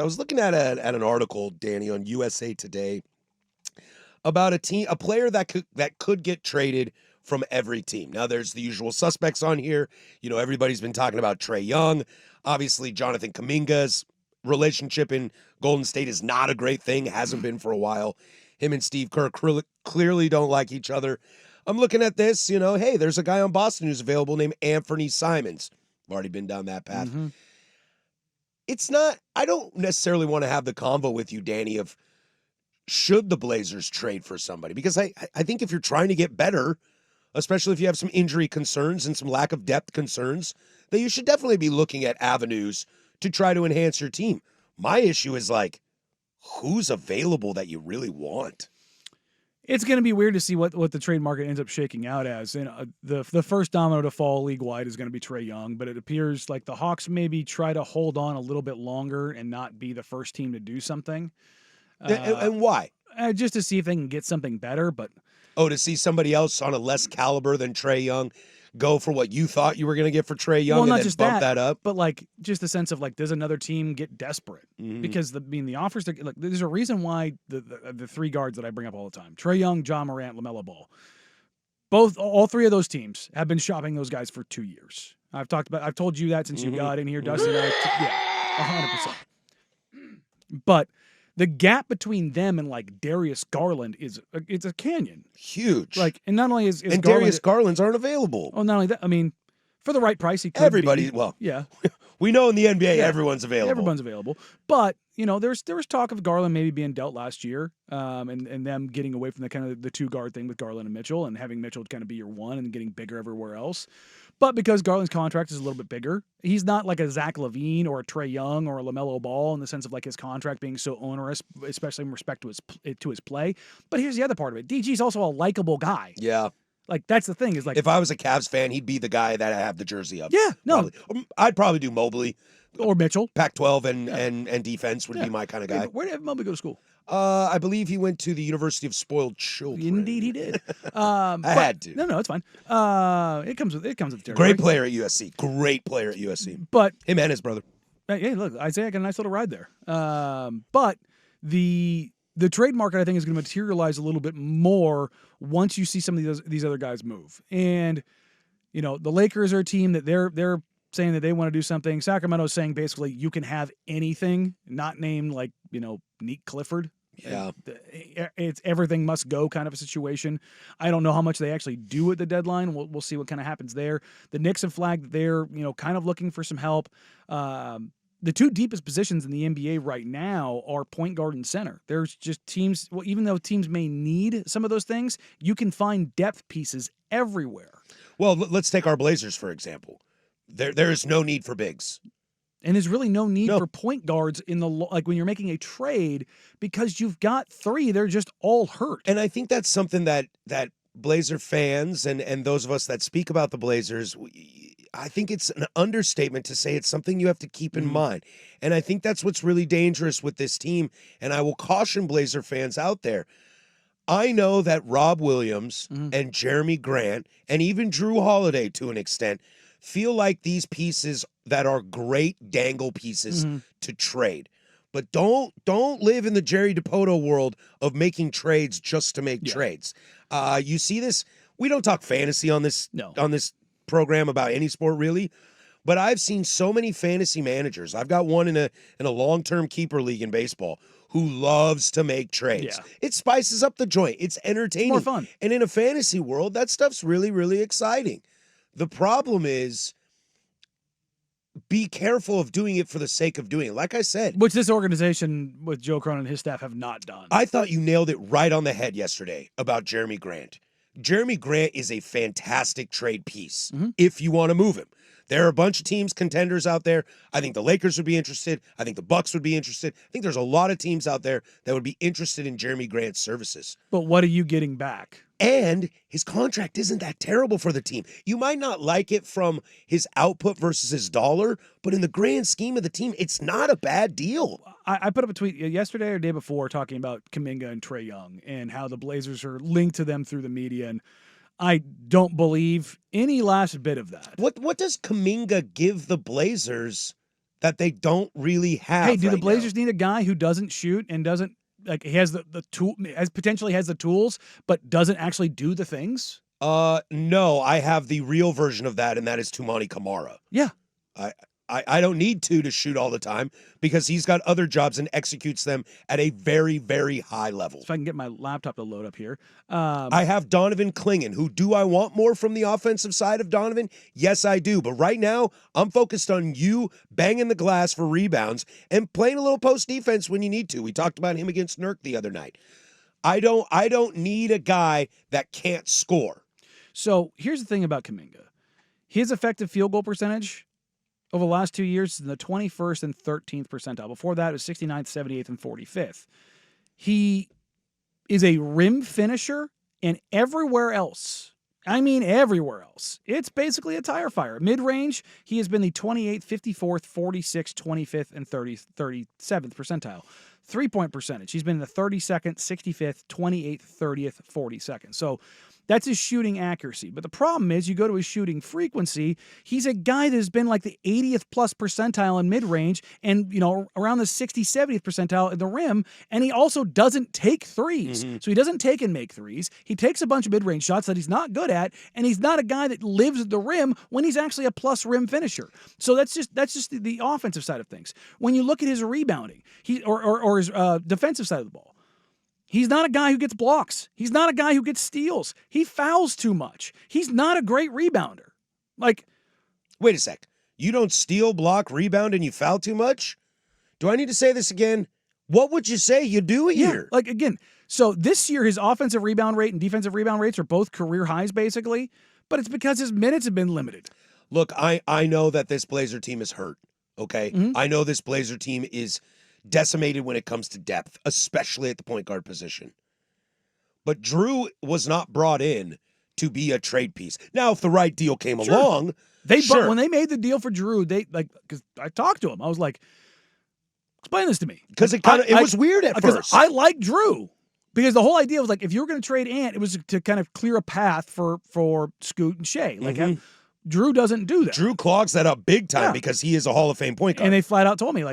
I was looking at an article, Danny, on USA Today about a player that could get traded from every team. Now, there's the usual suspects on here. You know, everybody's been talking about Trae Young. Obviously, Jonathan Kuminga's relationship in Golden State is not a great thing. Hasn't been for a while. Him and Steve Kerr clearly don't like each other. I'm looking at this. You know, hey, there's a guy on Boston who's available named Anthony Simons. I've already been down that path. Mm-hmm. It's not. I don't necessarily want to have the convo with you, Danny, of should the Blazers trade for somebody? Because I think if you're trying to get better, especially if you have some injury concerns and some lack of depth concerns, that you should definitely be looking at avenues to try to enhance your team. My issue is like, who's available that you really want? It's going to be weird to see what the trade market ends up shaking out as. And the first domino to fall league-wide is going to be Trae Young, but it appears like the Hawks maybe try to hold on a little bit longer and not be the first team to do something. And why? Just to see if they can get something better, but to see somebody else on a less caliber than Trae Young go for what you thought you were going to get for Trae Young, well, and then bump that up. But like just the sense of like, does another team get desperate? Mhm. Because the offers, like, there's a reason why the three guards that I bring up all the time: Trae Young, John Morant, LaMelo Ball. All three of those teams have been shopping those guys for 2 years. I've told you that since you got in here, Dustin. Yeah, 100%. But the gap between them and like Darius Garland it's a canyon. Huge. Like, and not only is and Garland, Darius Garland's aren't available. Oh, not only that, I mean, for the right price, he could Everybody, be. well, Yeah, we know in the NBA Yeah. everyone's available. Everyone's available. But, you know, there was talk of Garland maybe being dealt last year, and them getting away from the kind of the two guard thing with Garland and Mitchell, and having Mitchell kind of be your one and getting bigger everywhere else. But because Garland's contract is a little bit bigger, he's not like a Zach LaVine or a Trae Young or a LaMelo Ball in the sense of like his contract being so onerous, especially in respect to his play. But here's the other part of it: DG's also a likable guy. Yeah. Like, that's the thing, is like, If I was a Cavs fan, he'd be the guy that I have the jersey of. Yeah, no. Probably. I'd probably do Mobley. Or Mitchell. Pac-12 and defense would be my kind of guy. Where did Mobley go to school? I believe he went to the University of Spoiled Children. Indeed, he did. I had to. No, it's fine. It comes with territory. Great player at USC. Great player at USC. But him and his brother. Hey, look, Isaiah got a nice little ride there. But the trade market, I think, is going to materialize a little bit more once you see some of these other guys move. And, you know, the Lakers are a team that they're saying that they want to do something. Sacramento's saying basically you can have anything, not named like, you know, Neat Clifford. Yeah. It's everything must go kind of a situation. I don't know how much they actually do at the deadline. We'll see what kind of happens there. The Knicks have flagged that they're, you know, kind of looking for some help. The two deepest positions in the NBA right now are point guard and center. There's just teams, well, even though teams may need some of those things, you can find depth pieces everywhere. Well, let's take our Blazers, for example. There is no need for bigs. And there's really no need for point guards in the, like, when you're making a trade, because you've got three, they're just all hurt. And I think that's something that Blazer fans and those of us that speak about the Blazers, I think it's an understatement to say it's something you have to keep in mind. And I think that's what's really dangerous with this team. And I will caution Blazer fans out there. I know that Rob Williams and Jeremy Grant and even Drew Holiday to an extent feel like these pieces that are great dangle pieces to trade. But don't live in the Jerry DiPoto world of making trades just to make trades. You see this, we don't talk fantasy on this program about any sport really, but I've seen so many fantasy managers. I've got one in a long-term keeper league in baseball who loves to make trades. Yeah. It spices up the joint. It's entertaining. More fun. And in a fantasy world, that stuff's really, really exciting. The problem is, be careful of doing it for the sake of doing it. Like I said. Which this organization with Joe Cronin and his staff have not done. I thought you nailed it right on the head yesterday about Jeremy Grant. Jeremy Grant is a fantastic trade piece if you want to move him. There are a bunch of teams, contenders out there. I think the Lakers would be interested. I think the Bucks would be interested. I think there's a lot of teams out there that would be interested in Jeremy Grant's services. But what are you getting back? And his contract isn't that terrible for the team. You might not like it from his output versus his dollar, but in the grand scheme of the team, it's not a bad deal. I put up a tweet yesterday or day before talking about Kuminga and Trae Young and how the Blazers are linked to them through the media, and I don't believe any last bit of that. What does Kuminga give the Blazers that they don't really have. Hey, do the right Blazers now. need a guy who doesn't shoot and doesn't he has the tool, has potentially has the tools, but doesn't actually do the things? No, I have the real version of that, and that is Tumani Kamara. Yeah. I don't need to shoot all the time because he's got other jobs and executes them at a very, very high level. If I can get my laptop to load up here. I have Donovan Clingan, who do I want more from the offensive side of Donovan? Yes, I do. But right now, I'm focused on you banging the glass for rebounds and playing a little post defense when you need to. We talked about him against Nurk the other night. I don't need a guy that can't score. So here's the thing about Kuminga. His effective field goal percentage over the last 2 years is in the 21st and 13th percentile. Before that, it was 69th, 78th, and 45th. He is a rim finisher, and everywhere else, I mean everywhere else, it's basically a tire fire. Mid-range, he has been the 28th, 54th, 46th, 25th, and 37th percentile. Three-point percentage, he's been in the 32nd, 65th, 28th, 30th, 42nd. So that's his shooting accuracy. But the problem is you go to his shooting frequency, he's a guy that has been like the 80th plus percentile in mid-range and, around the 60th, 70th percentile at the rim. And he also doesn't take threes. Mm-hmm. So he doesn't take and make threes. He takes a bunch of mid-range shots that he's not good at. And he's not a guy that lives at the rim when he's actually a plus rim finisher. So that's just the offensive side of things. When you look at his rebounding, or his defensive side of the ball, he's not a guy who gets blocks. He's not a guy who gets steals. He fouls too much. He's not a great rebounder. Wait a sec. You don't steal, block, rebound, and you foul too much? Do I need to say this again? What would you say you do here? Yeah, again, so this year his offensive rebound rate and defensive rebound rates are both career highs, basically, but it's because his minutes have been limited. Look, I know that this Blazer team is hurt, okay? Mm-hmm. I know this Blazer team is decimated when it comes to depth, especially at the point guard position. But Drew was not brought in to be a trade piece. Now, if the right deal came along, when they made the deal for Drew, because I talked to him, I was like, explain this to me. Because it was weird at first. I like Drew. Because the whole idea was if you were going to trade Ant, it was to kind of clear a path for Scoot and Shea. Drew doesn't do that. Drew clogs that up big time because he is a Hall of Fame point guard. And they flat out told me,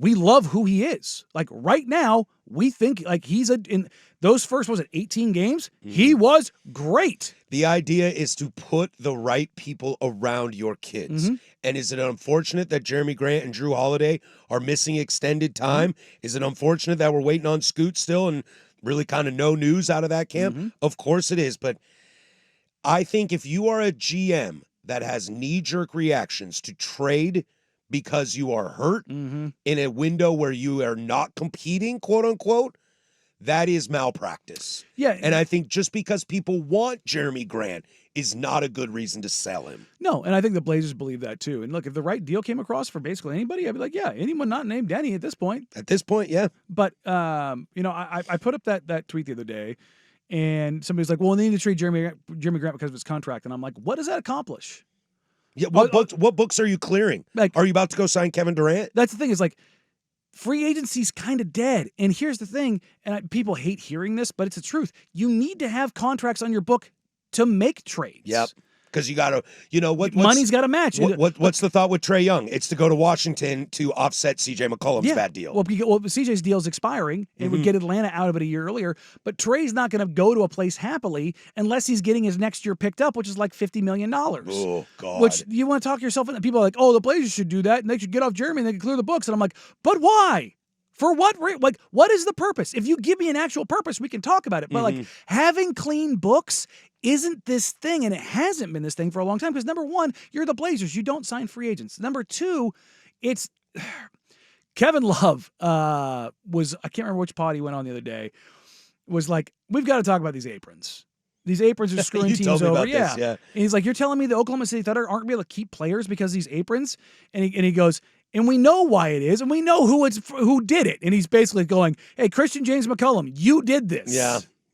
we love who he is. Right now, we think he's in those first, 18 games? Mm-hmm. He was great. The idea is to put the right people around your kids. Mm-hmm. And is it unfortunate that Jeremy Grant and Drew Holiday are missing extended time? Mm-hmm. Is it unfortunate that we're waiting on Scoot still and really kind of no news out of that camp? Mm-hmm. Of course it is. But I think if you are a GM that has knee-jerk reactions to trade because you are hurt in a window where you are not competing, quote unquote, that is malpractice. Yeah. And I think just because people want Jeremy Grant is not a good reason to sell him. No, and I think the Blazers believe that too. And look, if the right deal came across for basically anybody, I'd be like, yeah, anyone not named Denny at this point. At this point, yeah. But, I put up that tweet the other day, and somebody's like, well, they need to trade Jeremy Grant because of his contract. And I'm like, what does that accomplish? Yeah, what books are you clearing? Are you about to go sign Kevin Durant? That's the thing is free agency's kind of dead. And here's the thing, and people hate hearing this, but it's the truth. You need to have contracts on your book to make trades. Yep. Because you got to, money's got to match. What's the thought with Trae Young? It's to go to Washington to offset C.J. McCollum's bad deal. Well, C.J.'s deal is expiring. It would get Atlanta out of it a year earlier. But Trae's not going to go to a place happily unless he's getting his next year picked up, which is like $50 million. Oh, God. Which you want to talk yourself into. People are like, oh, the Blazers should do that, and they should get off Jeremy, and they can clear the books. And I'm like, but why? For what? What is the purpose? If you give me an actual purpose, we can talk about it. But having clean books isn't this thing, and it hasn't been this thing for a long time. Because number one, you're the Blazers. You don't sign free agents. Number two, it's Kevin Love I can't remember which pod he went on the other day, was like, we've got to talk about these aprons. These aprons are screwing teams over. This, yeah. And he's like, you're telling me the Oklahoma City Thunder aren't going to be able to keep players because of these aprons? And he goes, and we know why it is, and we know who did it. And he's basically going, hey, Christian James McCollum, you did this.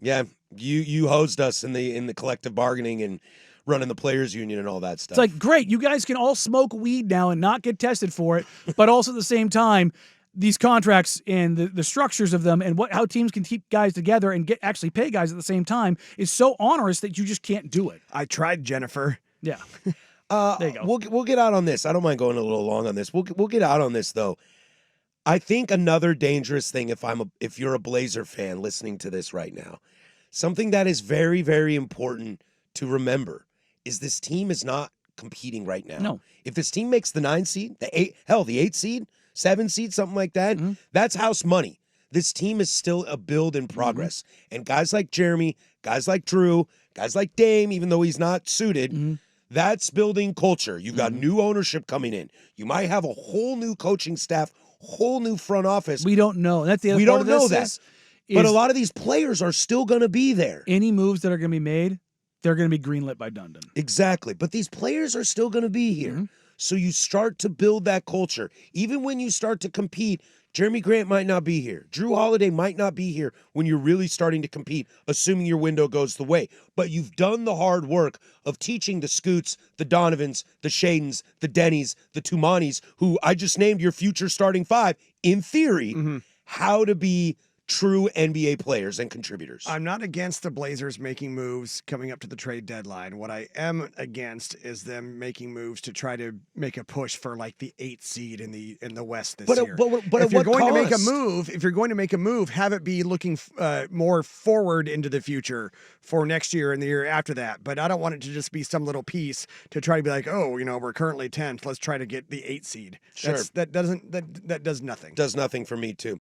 Yeah. You hosed us in the collective bargaining and running the players union and all that stuff. It's like, great, you guys can all smoke weed now and not get tested for it, but also at the same time, these contracts and the structures of them and how teams can keep guys together and actually pay guys at the same time is so onerous that you just can't do it. I tried, Jennifer. Yeah. There you go. We'll get out on this. I don't mind going a little long on this. We'll get out on this though. I think another dangerous thing if you're a Blazer fan listening to this right now, something that is very, very important to remember is this team is not competing right now. No. If this team makes the 9 seed, the 8 seed, 7 seed, something like that, that's house money. This team is still a build in progress. And guys like Jeremy, guys like Drew, guys like Dame, even though he's not suited, that's building culture. You've got new ownership coming in. You might have a whole new coaching staff, whole new front office. We don't know. That's the other We part don't of know this that. But a lot of these players are still going to be there. Any moves that are going to be made, they're going to be greenlit by Dundon. Exactly. But these players are still going to be here. So you start to build that culture. Even when you start to compete, Jeremy Grant might not be here. Drew Holiday might not be here when you're really starting to compete, assuming your window goes the way. But you've done the hard work of teaching the Scoots, the Donovans, the Shadens, the Dennys, the Tumanis, who I just named your future starting 5, in theory, how to be true NBA players and contributors. I'm not against the Blazers making moves coming up to the trade deadline. What I am against is them making moves to try to make a push for like the 8th seed in the West this year. But if at you're what going to make a cost? move, have it be looking more forward into the future for next year and the year after that. But I don't want it to just be some little piece to try to be like, oh, we're currently 10th. Let's try to get the 8th seed. Sure. That does nothing. Does nothing for me too.